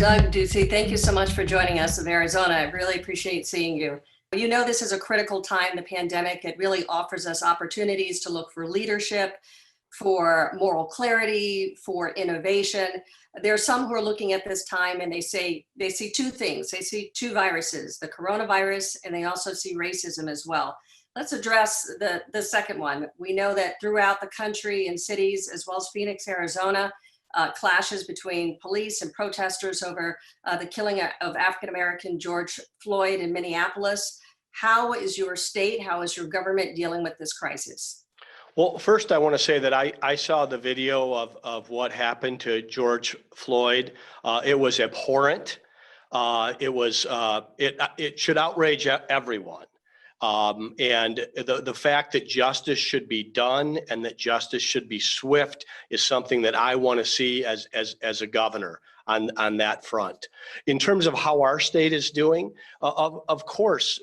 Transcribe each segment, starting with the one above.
Doug Ducey, thank you so much for joining us of Arizona. I really appreciate seeing you. You know, this is a critical time, the pandemic. It really offers us opportunities to look for leadership, for moral clarity, for innovation. There are some who are looking at this time and they see two things. They see two viruses, the coronavirus, and they also see racism as well. Let's address the second one. We know that throughout the country in cities, as well as Phoenix, Arizona, clashes between police and protesters over the killing of African-American George Floyd in Minneapolis. How is your state, how is your government dealing with this crisis? Well, first I want to say that I saw the video of what happened to George Floyd. It was abhorrent. It should outrage everyone. And the fact that justice should be done and that justice should be swift is something that I want to see as a governor on that front. In terms of how our state is doing, of course,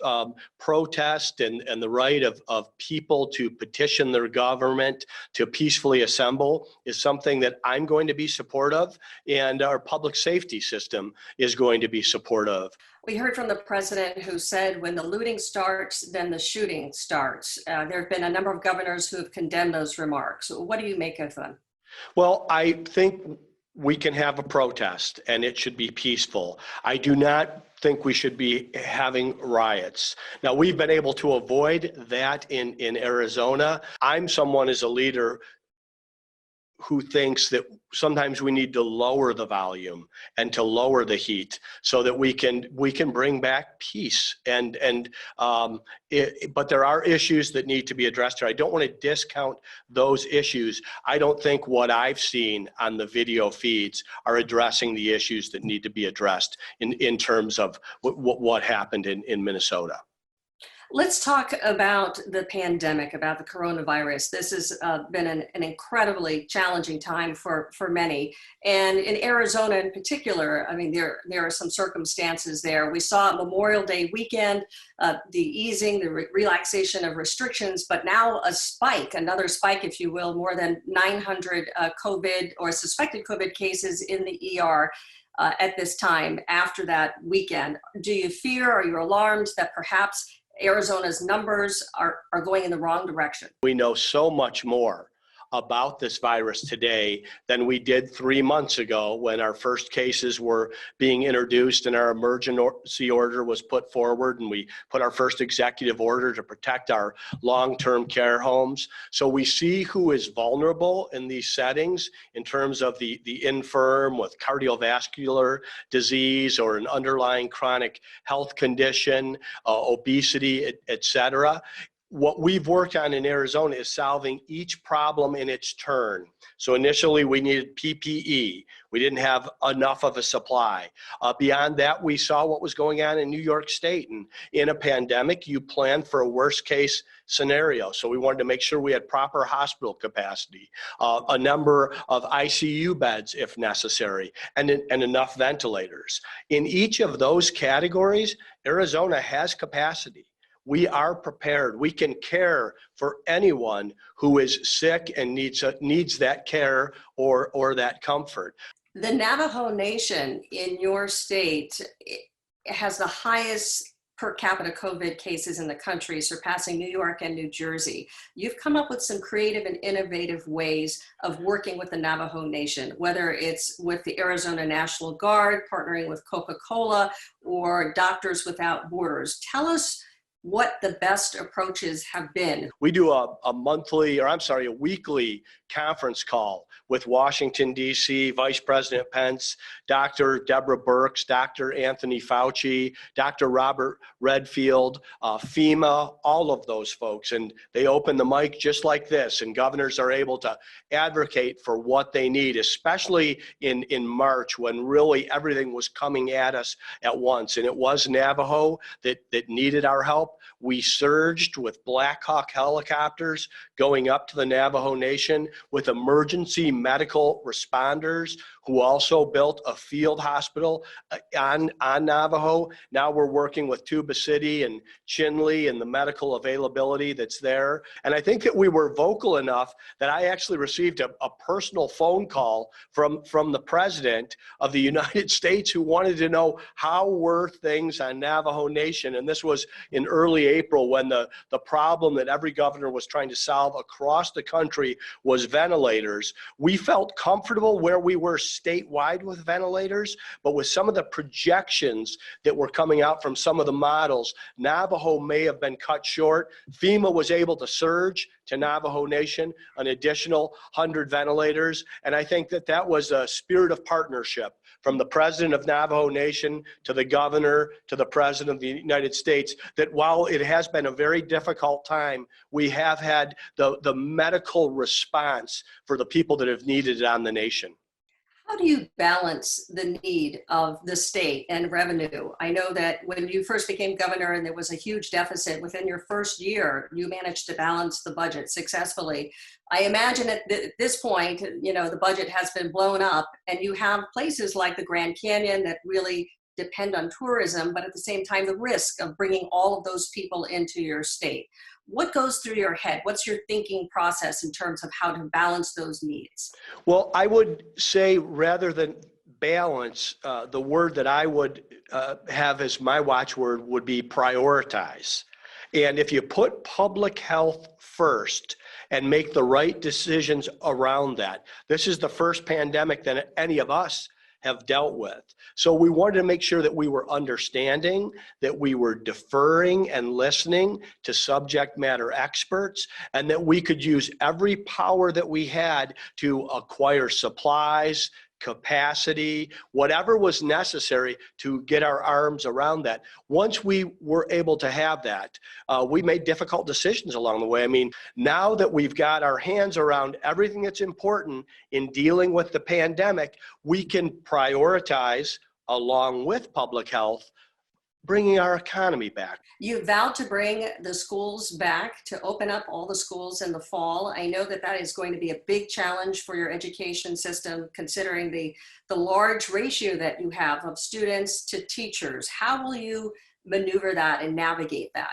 protest and the right of people to petition their government to peacefully assemble is something that I'm going to be supportive, and our public safety system is going to be supportive. We heard from the president who said when the looting starts, then the shooting starts. There have been a number of governors who have condemned those remarks. What do you make of them? Well, I think we can have a protest and it should be peaceful. I do not think we should be having riots. Now, we've been able to avoid that in Arizona. I'm someone as a leader who thinks that sometimes we need to lower the volume and to lower the heat so that we can bring back peace. But there are issues that need to be addressed here. I don't want to discount those issues. I don't think what I've seen on the video feeds are addressing the issues that need to be addressed in terms of what happened in Minnesota. Let's talk about the pandemic, about the coronavirus. This has been an incredibly challenging time for many. And in Arizona in particular, I mean, there are some circumstances there. We saw Memorial Day weekend, the easing, the relaxation of restrictions, but now a spike, another spike, if you will, more than 900 COVID or suspected COVID cases in the ER. At this time after that weekend. Do you fear, are you alarmed that perhaps Arizona's numbers are going in the wrong direction? We know so much more about this virus today than we did 3 months ago when our first cases were being introduced and our emergency order was put forward, and we put our first executive order to protect our long-term care homes. So we see who is vulnerable in these settings in terms of the infirm with cardiovascular disease or an underlying chronic health condition, obesity, et cetera. What we've worked on in Arizona is solving each problem in its turn. So initially we needed PPE. We didn't have enough of a supply. Beyond that, we saw what was going on in New York State. And in a pandemic, you plan for a worst case scenario. So we wanted to make sure we had proper hospital capacity, a number of ICU beds if necessary, and enough ventilators. In each of those categories, Arizona has capacity. We are prepared. We can care for anyone who is sick and needs that care or that comfort. The Navajo Nation in your state has the highest per capita COVID cases in the country, surpassing New York and New Jersey. You've come up with some creative and innovative ways of working with the Navajo Nation, whether it's with the Arizona National Guard, partnering with Coca-Cola, or Doctors Without Borders. Tell us what the best approaches have been. We do a weekly conference call with Washington, D.C., Vice President Pence, Dr. Deborah Birx, Dr. Anthony Fauci, Dr. Robert Redfield, FEMA, all of those folks. And they open the mic just like this, and governors are able to advocate for what they need, especially in March when really everything was coming at us at once. And it was Navajo that needed our help. help. We surged with Black Hawk helicopters going up to the Navajo Nation with emergency medical responders who also built a field hospital on Navajo. Now we're working with Tuba City and Chinle and the medical availability that's there. And I think that we were vocal enough that I actually received a personal phone call from the president of the United States who wanted to know how were things on Navajo Nation. And this was in early April when the problem that every governor was trying to solve across the country was ventilators. We felt comfortable where we were statewide with ventilators, but with some of the projections that were coming out from some of the models, Navajo may have been cut short. FEMA was able to surge to Navajo Nation an additional 100 ventilators. And I think that that was a spirit of partnership from the president of Navajo Nation to the governor to the president of the United States, that while it has been a very difficult time, we have had the medical response for the people that have needed it on the nation. How do you balance the need of the state and revenue? I know that when you first became governor and there was a huge deficit, within your first year, you managed to balance the budget successfully. I imagine at this point, you know, the budget has been blown up and you have places like the Grand Canyon that really depend on tourism, but at the same time, the risk of bringing all of those people into your state. What goes through your head? What's your thinking process in terms of how to balance those needs? Well, I would say rather than balance, the word that I would have as my watchword would be prioritize. And if you put public health first and make the right decisions around that, this is the first pandemic that any of us have dealt with. So we wanted to make sure that we were understanding, that we were deferring and listening to subject matter experts, and that we could use every power that we had to acquire supplies, capacity, whatever was necessary to get our arms around that. Once we were able to have that, we made difficult decisions along the way. I mean, now that we've got our hands around everything that's important in dealing with the pandemic, we can prioritize, along with public health, bringing our economy back. You vowed to bring the schools back, to open up all the schools in the fall. I know that that is going to be a big challenge for your education system, considering the large ratio that you have of students to teachers. How will you maneuver that and navigate that?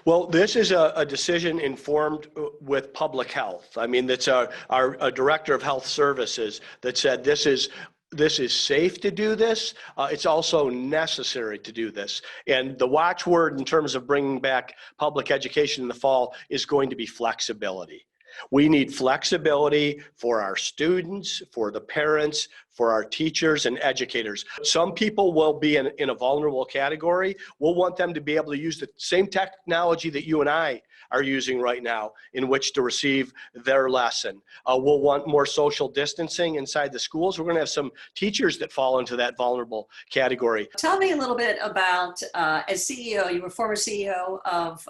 Well, this is a decision informed with public health. I mean, that's our director of health services that said this is safe to do this. It's also necessary to do this. And the watchword in terms of bringing back public education in the fall is going to be flexibility. We need flexibility for our students, for the parents, for our teachers and educators. Some people will be in a vulnerable category. We'll want them to be able to use the same technology that you and I are using right now in which to receive their lesson. We'll want more social distancing inside the schools. We're going to have some teachers that fall into that vulnerable category. Tell me a little bit about, as CEO, you were former CEO of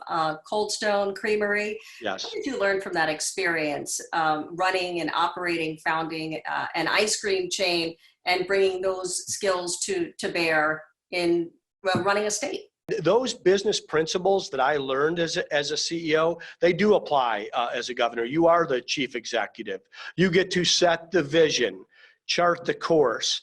Cold Stone Creamery. Yes. What did you learn from that experience, running and operating, founding an ice cream chain and bringing those skills to bear in running a state? Those business principles that I learned as a CEO, they do apply as a governor. You are the chief executive. You get to set the vision, chart the course,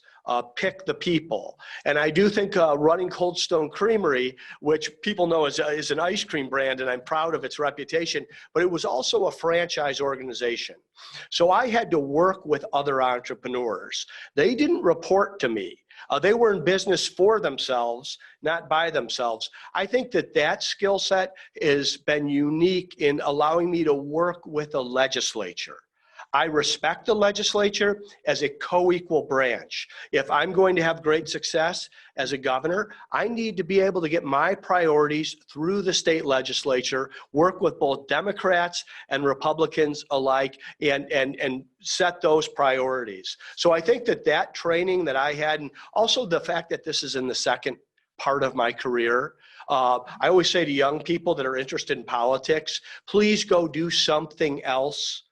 pick the people. And I do think running Cold Stone Creamery, which people know is an ice cream brand, and I'm proud of its reputation, but it was also a franchise organization. So I had to work with other entrepreneurs. They didn't report to me. They were in business for themselves, not by themselves. I think that skill set has been unique in allowing me to work with the legislature. I respect the legislature as a co-equal branch. If I'm going to have great success as a governor, I need to be able to get my priorities through the state legislature, work with both Democrats and Republicans alike, and set those priorities. So I think that training that I had, and also the fact that this is in the second part of my career, I always say to young people that are interested in politics, please go do something else.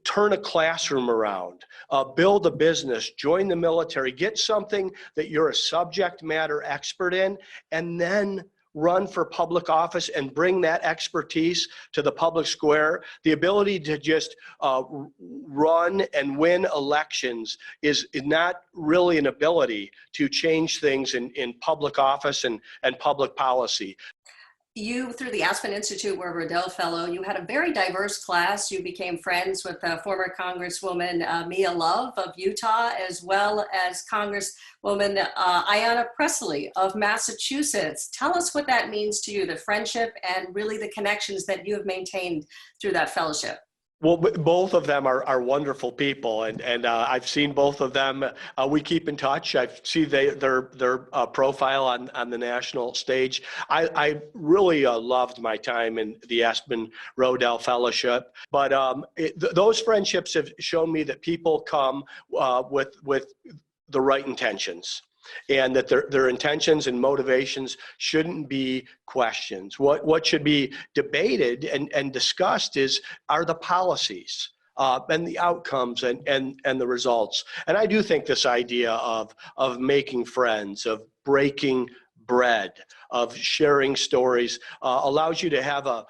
Turn a classroom around, build a business, join the military, get something that you're a subject matter expert in, and then run for public office and bring that expertise to the public square, the ability to just run and win elections is not really an ability to change things in public office and public policy. You, through the Aspen Institute, were a Riddell Fellow. You had a very diverse class. You became friends with former Congresswoman Mia Love of Utah, as well as Congresswoman Ayanna Pressley of Massachusetts. Tell us what that means to you, the friendship and really the connections that you have maintained through that fellowship. Well, both of them are wonderful people, and I've seen both of them. We keep in touch. I see their profile on the national stage. I really loved my time in the Aspen Rodell Fellowship, but those friendships have shown me that people come with the right intentions, and that their intentions and motivations shouldn't be questioned. What should be debated and discussed are the policies and the outcomes and the results. And I do think this idea of making friends, of breaking bread, of sharing stories allows you to have a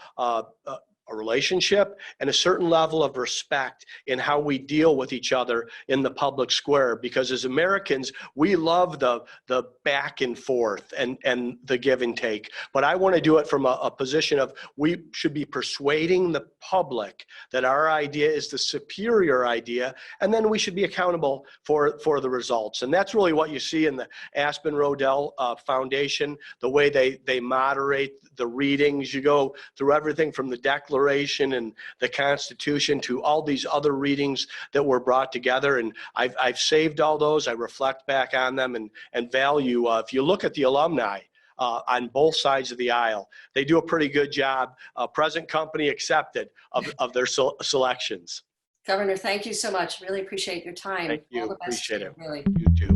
relationship and a certain level of respect in how we deal with each other in the public square. Because as Americans, we love the back and forth and the give and take. But I want to do it from a position of we should be persuading the public that our idea is the superior idea, and then we should be accountable for the results. And that's really what you see in the Aspen Rodell Foundation, the way they moderate the readings. You go through everything from the Declaration and the Constitution to all these other readings that were brought together. And I've saved all those. I reflect back on them and value. If you look at the alumni on both sides of the aisle, they do a pretty good job, present company accepted, of their selections. Governor, thank you so much. Really appreciate your time. Thank you. All the best Appreciate to it. you, really. You too.